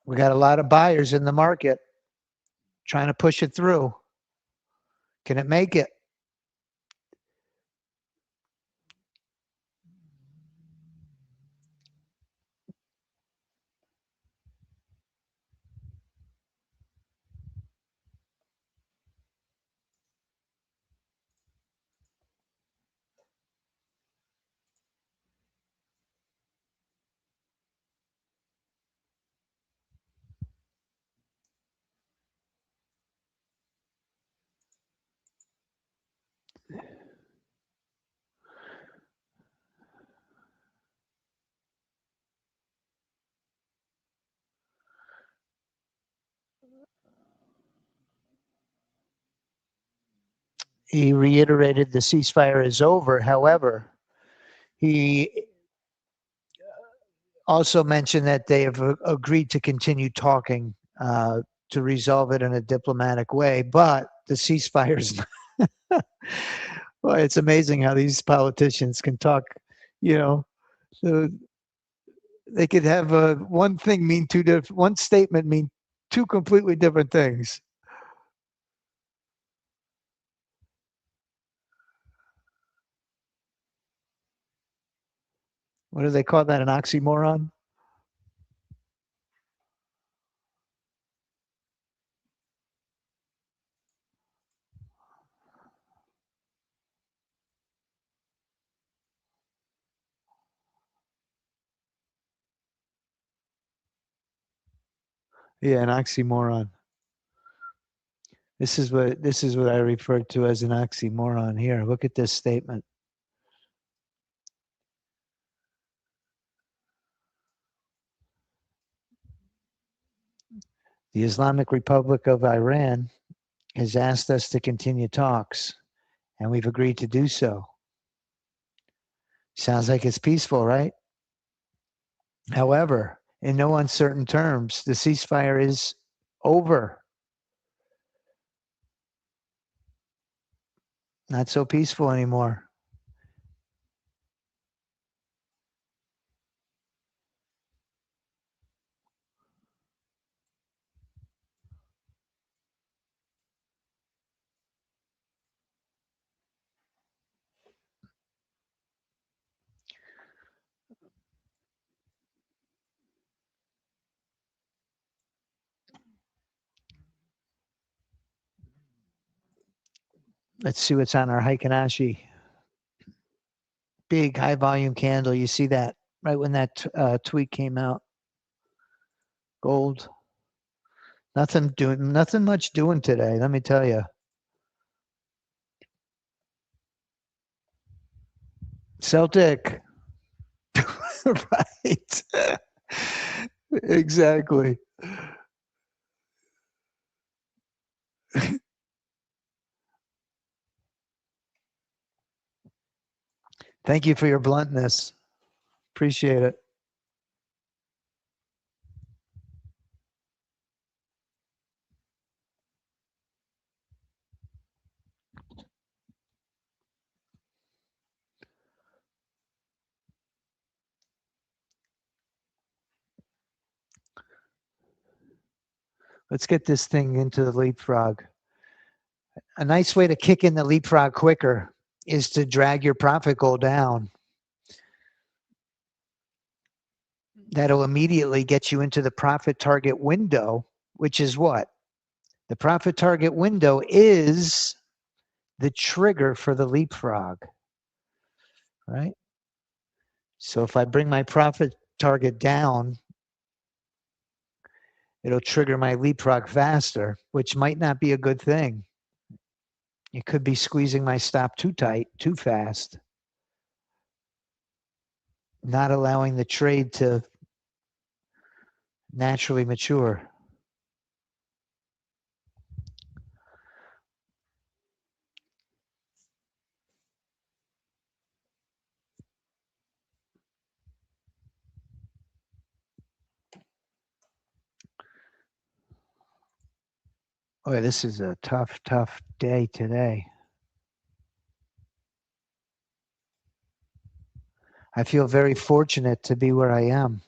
We got a lot of buyers in the market trying to push it through. Can it make it? He reiterated the ceasefire is over. However, he also mentioned that they have agreed to continue talking to resolve it in a diplomatic way, but the ceasefire is not. Well, it's amazing how these politicians can talk, you know. So they could have one thing mean two different, one statement mean two completely different things. What do they call that? An oxymoron? Yeah, an oxymoron. This is what I refer to as an oxymoron here. Look at this statement. The Islamic Republic of Iran has asked us to continue talks, and we've agreed to do so. Sounds like it's peaceful, right? However, in no uncertain terms, the ceasefire is over. Not so peaceful anymore. Let's see what's on our Heikinashi. Big high volume candle. You see that right when that tweet came out. Gold. Nothing much doing today, let me tell you. Celtic. Right. Exactly. Thank you for your bluntness. Appreciate it. Let's get this thing into the leapfrog. A nice way to kick in the leapfrog quicker is to drag your profit goal down. That'll immediately get you into the profit target window, which is what? The profit target window is the trigger for the leapfrog, right? So if I bring my profit target down, it'll trigger my leapfrog faster, which might not be a good thing. It could be squeezing my stop too tight, too fast, not allowing the trade to naturally mature. Boy, this is a tough, tough day today. I feel very fortunate to be where I am.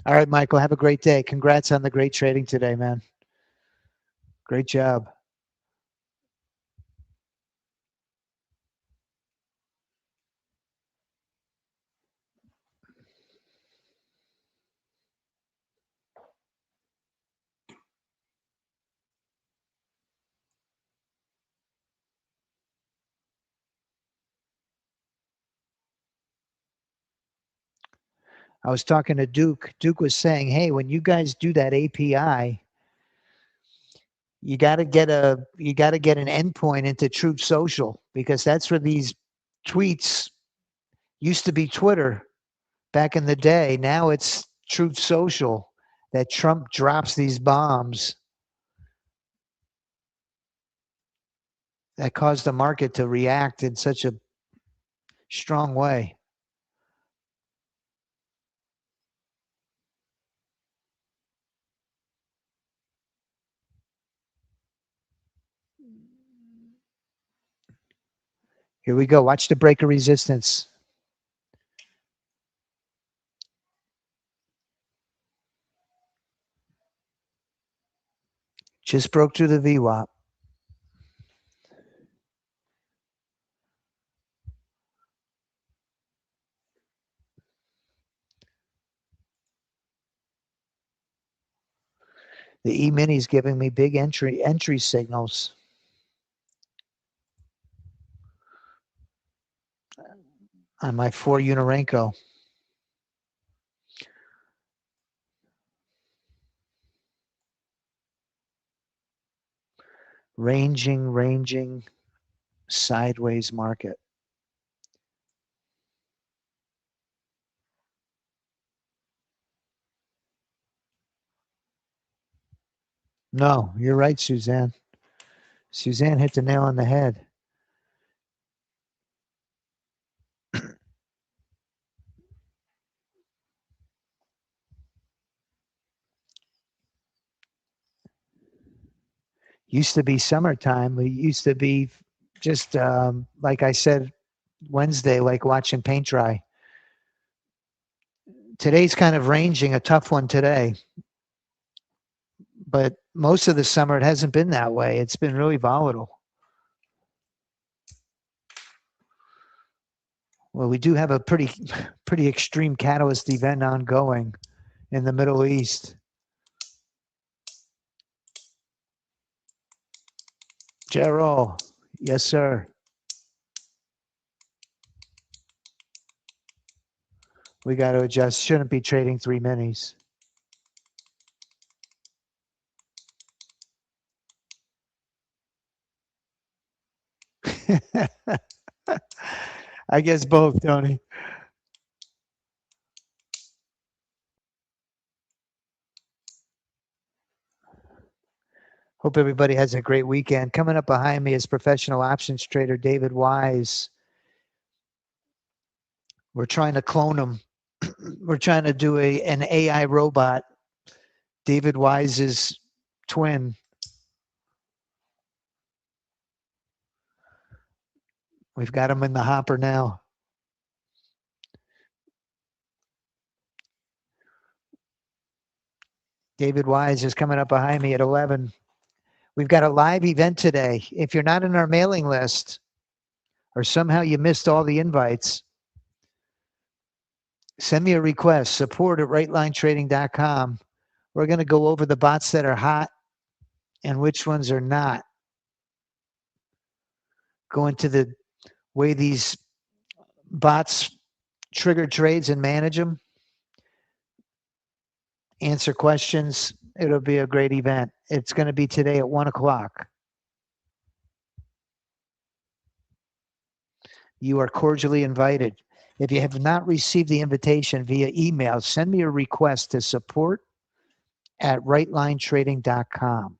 All right, Michael, have a great day. Congrats on the great trading today, man. Great job. I was talking to Duke. Duke was saying, hey, when you guys do that API, you got to get an endpoint into Truth Social, because that's where these tweets used to be Twitter. back in the day. Now it's Truth Social that Trump drops these bombs that caused the market to react in such a strong way. Here we go. Watch the break of resistance. Just broke through the VWAP. The E-mini is giving me big entry signals. On my 4 Unorenco. Ranging sideways market. No, you're right, Suzanne. Suzanne hit the nail on the head. Used to be summertime. We used to be just, like I said, Wednesday, like watching paint dry. Today's kind of ranging, a tough one today. But most of the summer, it hasn't been that way. It's been really volatile. Well, we do have a pretty extreme catalyst event ongoing in the Middle East. Gerald, yes, sir. We got to adjust. Shouldn't be trading 3 minis. I guess both, Tony. Hope everybody has a great weekend. Coming up behind me is professional options trader David Wise. We're trying to clone him. We're trying to do an AI robot. David Wise's twin. We've got him in the hopper now. David Wise is coming up behind me at 11. We've got a live event today. If you're not in our mailing list or somehow you missed all the invites, send me a request, support@rightlinetrading.com. We're going to go over the bots that are hot and which ones are not. Go into the way these bots trigger trades and manage them. Answer questions. It'll be a great event. It's going to be today at 1 o'clock. You are cordially invited. If you have not received the invitation via email, send me a request to support@rightlinetrading.com.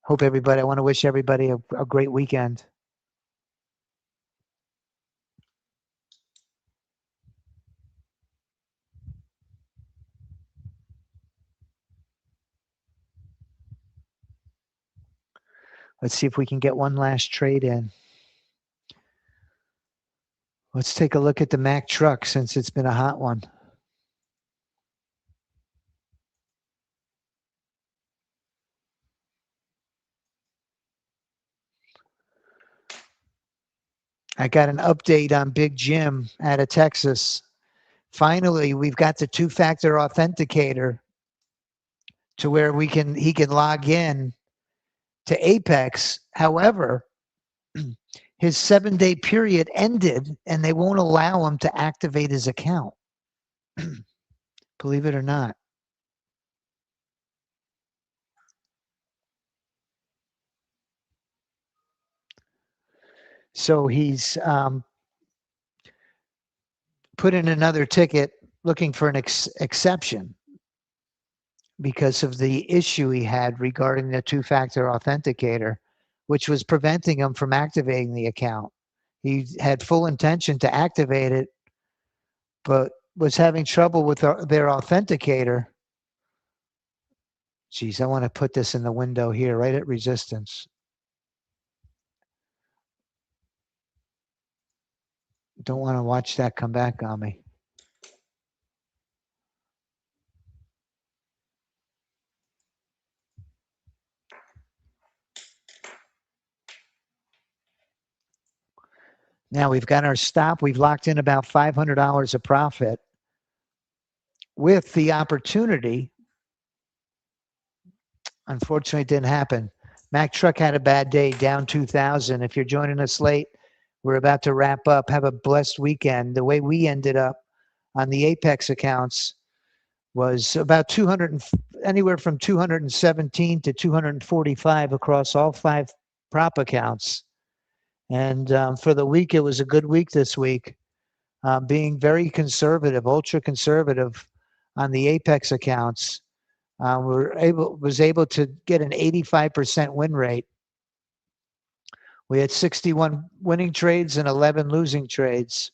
Hope everybody, I want to wish everybody a great weekend. Let's see if we can get one last trade in. Let's take a look at the Mack truck since it's been a hot one. I got an update on Big Jim out of Texas. Finally, we've got the 2-factor authenticator to where he can log in to Apex. However, his 7-day period ended and they won't allow him to activate his account. Believe it or not. So he's put in another ticket looking for an exception because of the issue he had regarding the two-factor authenticator, which was preventing him from activating the account. He had full intention to activate it, but was having trouble with their authenticator. Geez, I want to put this in the window here, right at resistance. Don't want to watch that come back on me. Now we've got our stop. We've locked in about $500 of profit with the opportunity. Unfortunately, it didn't happen. Mack Truck had a bad day, down 2,000. If you're joining us late, we're about to wrap up. Have a blessed weekend. The way we ended up on the Apex accounts was about 200, anywhere from 217 to 245 across all 5 prop accounts. And for the week, it was a good week this week. Being very conservative, ultra conservative on the Apex accounts. Was able to get an 85% win rate. We had 61 winning trades and 11 losing trades.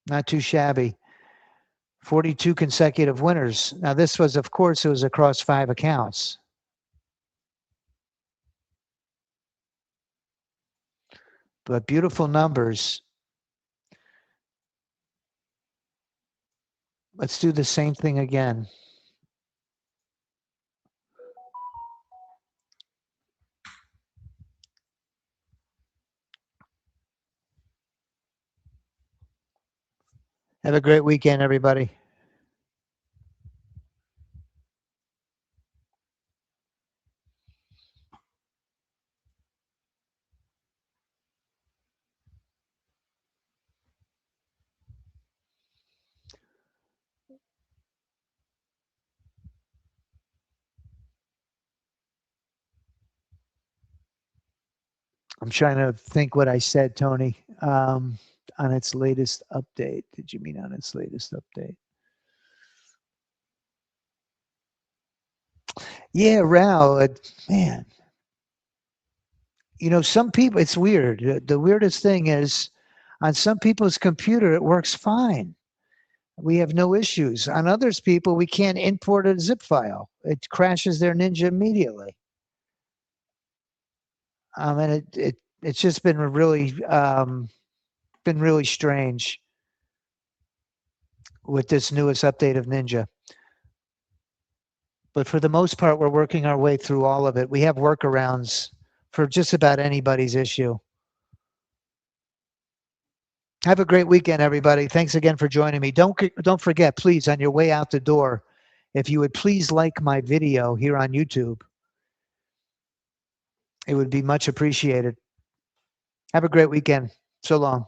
Not too shabby. 42 consecutive winners. Now this was, of course, it was across 5 accounts. But beautiful numbers. Let's do the same thing again. Have a great weekend, everybody. I'm trying to think what I said, Tony, on its latest update. Did you mean on its latest update? Yeah, Rao, man. You know, some people, it's weird. The weirdest thing is on some people's computer, it works fine. We have no issues. On others people, we can't import a zip file. It crashes their Ninja immediately. And it's just been really strange with this newest update of Ninja. But for the most part, we're working our way through all of it. We have workarounds for just about anybody's issue. Have a great weekend, everybody. Thanks again for joining me. Don't forget, please, on your way out the door, if you would please like my video here on YouTube, it would be much appreciated. Have a great weekend. So long.